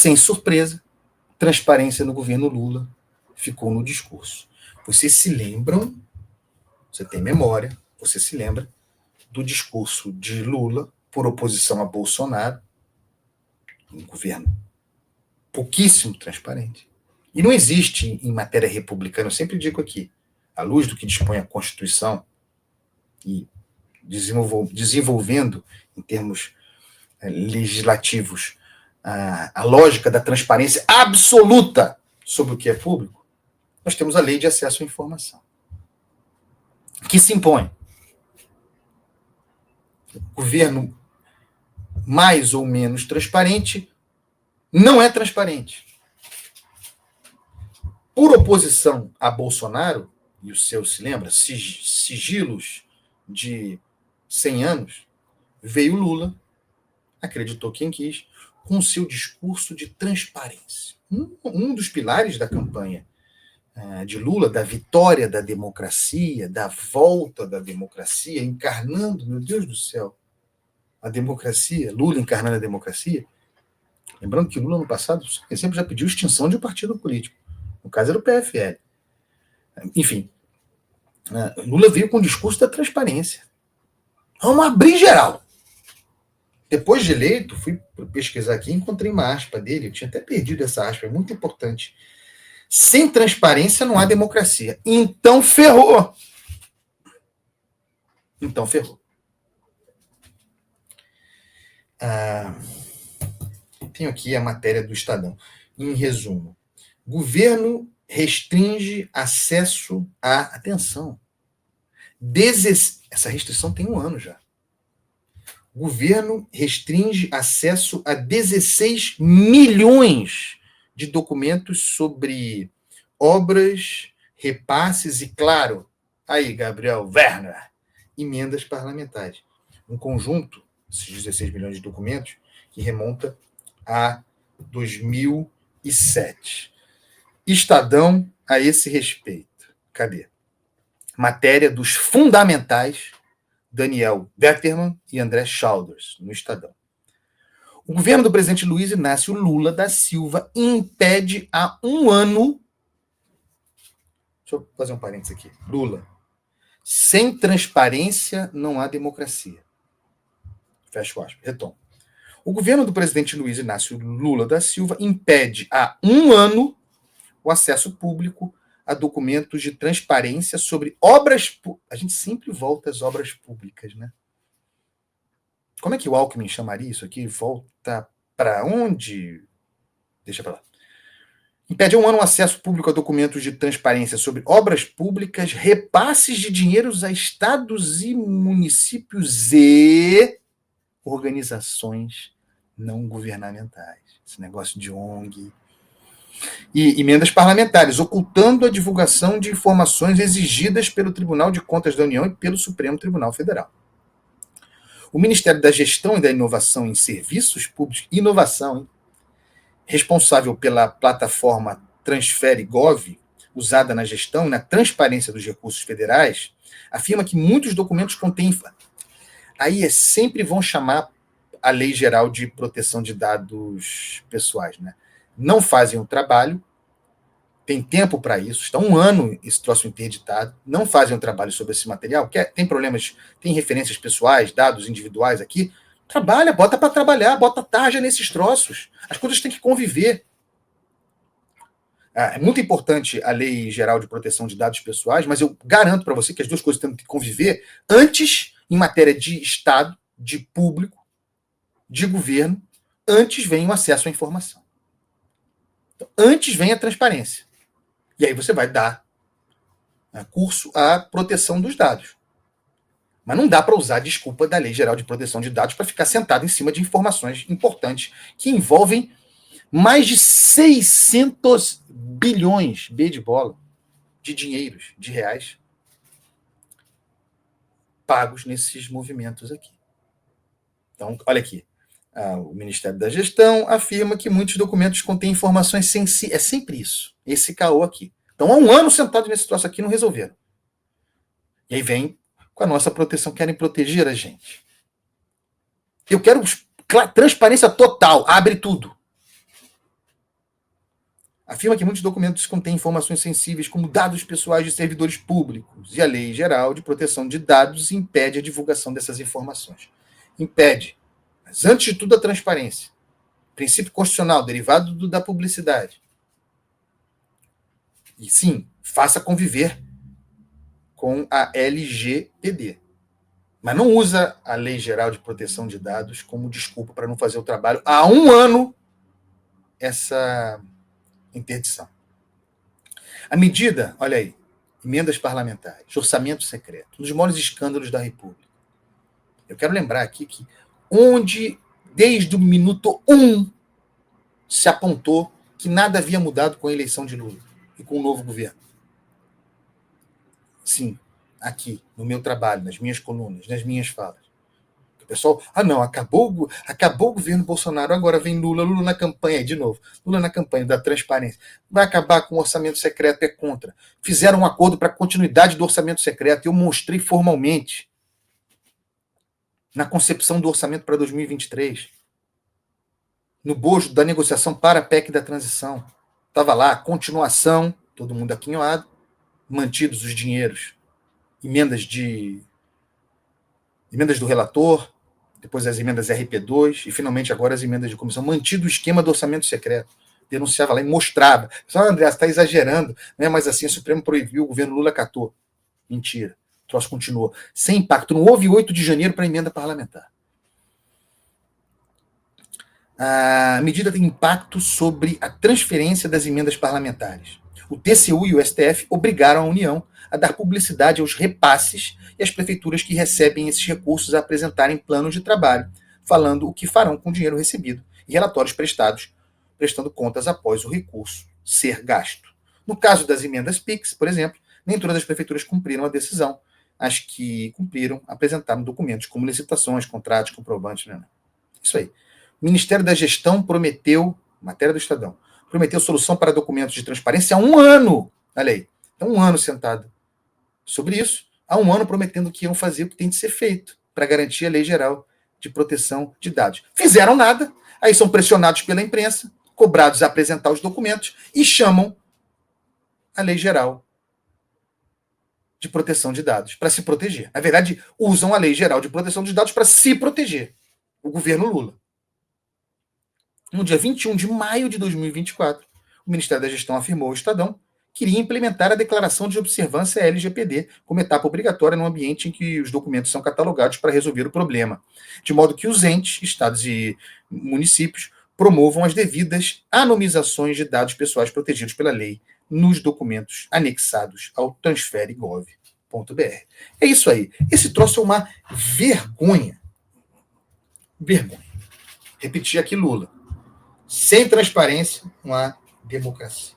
sem surpresa, transparência no governo Lula ficou no discurso. Vocês se lembram, você tem memória, você se lembra do discurso de Lula por oposição a Bolsonaro, um governo pouquíssimo transparente. E não existe em matéria republicana, eu sempre digo aqui, à luz do que dispõe a Constituição e desenvolvendo em termos legislativos a lógica da transparência absoluta sobre o que é público, nós temos a Lei de Acesso à Informação, que se impõe. O governo mais ou menos transparente não é transparente. Por oposição a Bolsonaro, e o seu se lembra, sigilos de 100 anos, veio Lula, acreditou quem quis, com seu discurso de transparência. Um dos pilares da campanha de Lula, da vitória da democracia, da volta da democracia, encarnando, meu Deus do céu, a democracia, Lula encarnando a democracia. Lembrando que Lula, no passado, sempre já pediu extinção de um partido político. No caso, era o PFL. Enfim, Lula veio com o discurso da transparência. Vamos abrir geral. Depois de eleito, fui pesquisar aqui e encontrei uma aspa dele. Eu tinha até perdido essa aspa, é muito importante. Sem transparência não há democracia. Então ferrou. Então ferrou. Tenho aqui a matéria do Estadão. Em resumo, governo restringe acesso à atenção. Essa restrição tem 1 ano já. O governo restringe acesso a 16 milhões de documentos sobre obras, repasses e, claro, aí, Gabriel Werner, emendas parlamentares. Um conjunto, esses 16 milhões de documentos, que remonta a 2007. Estadão a esse respeito. Cadê? Matéria dos fundamentais, Daniel Vetterman e André Chalders, no Estadão. O governo do presidente Luiz Inácio Lula da Silva impede há 1 ano... Deixa eu fazer um parênteses aqui. Lula. Sem transparência não há democracia. Fecha o aspas. Retomo. O governo do presidente Luiz Inácio Lula da Silva impede há 1 ano o acesso público a documentos de transparência sobre obras... A gente sempre volta às obras públicas, né? Como é que o Alckmin chamaria isso aqui? Volta para onde? Deixa para lá. Impede há 1 ano o acesso público a documentos de transparência sobre obras públicas, repasses de dinheiros a estados e municípios e organizações não governamentais. Esse negócio de ONG... E emendas parlamentares, ocultando a divulgação de informações exigidas pelo Tribunal de Contas da União e pelo Supremo Tribunal Federal. O Ministério da Gestão e da Inovação em Serviços Públicos, inovação, hein? Responsável pela plataforma TransfereGov, usada na gestão e na transparência dos recursos federais, afirma que muitos documentos contêm... Aí sempre vão chamar a Lei Geral de Proteção de Dados Pessoais, né? Não fazem o trabalho, tem tempo para isso, está 1 ano esse troço interditado, não fazem o trabalho sobre esse material, tem problemas, tem referências pessoais, dados individuais aqui, trabalha, bota para trabalhar, bota tarja nesses troços, as coisas têm que conviver. É muito importante a Lei Geral de Proteção de Dados Pessoais, mas eu garanto para você que as duas coisas têm que conviver antes, em matéria de Estado, de público, de governo, antes vem o acesso à informação. Antes vem a transparência. E aí você vai dar curso à proteção dos dados. Mas não dá para usar a desculpa da Lei Geral de Proteção de Dados para ficar sentado em cima de informações importantes que envolvem mais de 600 bilhões, B de bola, de dinheiros, de reais, pagos nesses movimentos aqui. Então, olha aqui. O Ministério da Gestão afirma que muitos documentos contêm informações sensíveis. É sempre isso. Esse caô aqui. Então, há 1 ano sentado nesse troço aqui, não resolveram. E aí vem com a nossa proteção. Querem proteger a gente. Eu quero transparência total. Abre tudo. afirma que muitos documentos contêm informações sensíveis, como dados pessoais de servidores públicos, e a Lei Geral de Proteção de Dados impede a divulgação dessas informações. Impede. Mas, antes de tudo, a transparência. Princípio constitucional, derivado da publicidade. E, sim, faça conviver com a LGPD. Mas não usa a Lei Geral de Proteção de Dados como desculpa para não fazer o trabalho. Há 1 ano, essa interdição. A medida, olha aí, emendas parlamentares, orçamento secreto, um dos maiores escândalos da República. Eu quero lembrar aqui que onde, desde o minuto 1, se apontou que nada havia mudado com a eleição de Lula e com o novo governo. Sim, aqui, no meu trabalho, nas minhas colunas, nas minhas falas. O pessoal, não, acabou o governo Bolsonaro, agora vem Lula na campanha, de novo, Lula na campanha da transparência. Vai acabar com o orçamento secreto, é contra. Fizeram um acordo para a continuidade do orçamento secreto, eu mostrei formalmente na concepção do orçamento para 2023, no bojo da negociação para a PEC da transição. Estava lá, continuação, todo mundo aquinhoado, mantidos os dinheiros, emendas do relator, depois as emendas RP2 e, finalmente, agora as emendas de comissão. Mantido o esquema do orçamento secreto. Denunciava lá e mostrava. Pessoal, André, você está exagerando. Não é mais assim, o Supremo proibiu, o governo Lula catou. Mentira. O troço continuou. Sem impacto. Não houve 8 de janeiro para emenda parlamentar. A medida tem impacto sobre a transferência das emendas parlamentares. O TCU e o STF obrigaram a União a dar publicidade aos repasses e às prefeituras que recebem esses recursos a apresentarem planos de trabalho, falando o que farão com o dinheiro recebido e relatórios prestando contas após o recurso ser gasto. No caso das emendas PIX, por exemplo, nem todas as prefeituras cumpriram a decisão. As que cumpriram apresentaram documentos como licitações, contratos, comprovantes. Isso aí. O Ministério da Gestão prometeu, matéria do Estadão, prometeu solução para documentos de transparência há 1 ano. Olha aí, há 1 ano sentado sobre isso, há 1 ano prometendo que iam fazer o que tem de ser feito para garantir a Lei Geral de Proteção de Dados. Fizeram nada, aí são pressionados pela imprensa, cobrados a apresentar os documentos e chamam a Lei Geral de Proteção de Dados para se proteger. Na verdade, usam a Lei Geral de Proteção de Dados para se proteger. O governo Lula. No dia 21 de maio de 2024, o Ministério da Gestão afirmou ao Estadão que iria implementar a Declaração de Observância LGPD como etapa obrigatória no ambiente em que os documentos são catalogados para resolver o problema, de modo que os entes, estados e municípios promovam as devidas anonimizações de dados pessoais protegidos pela lei nos documentos anexados ao transfere.gov.br. É isso aí. Esse troço é uma vergonha. Vergonha. Repetir aqui Lula. Sem transparência, não há democracia.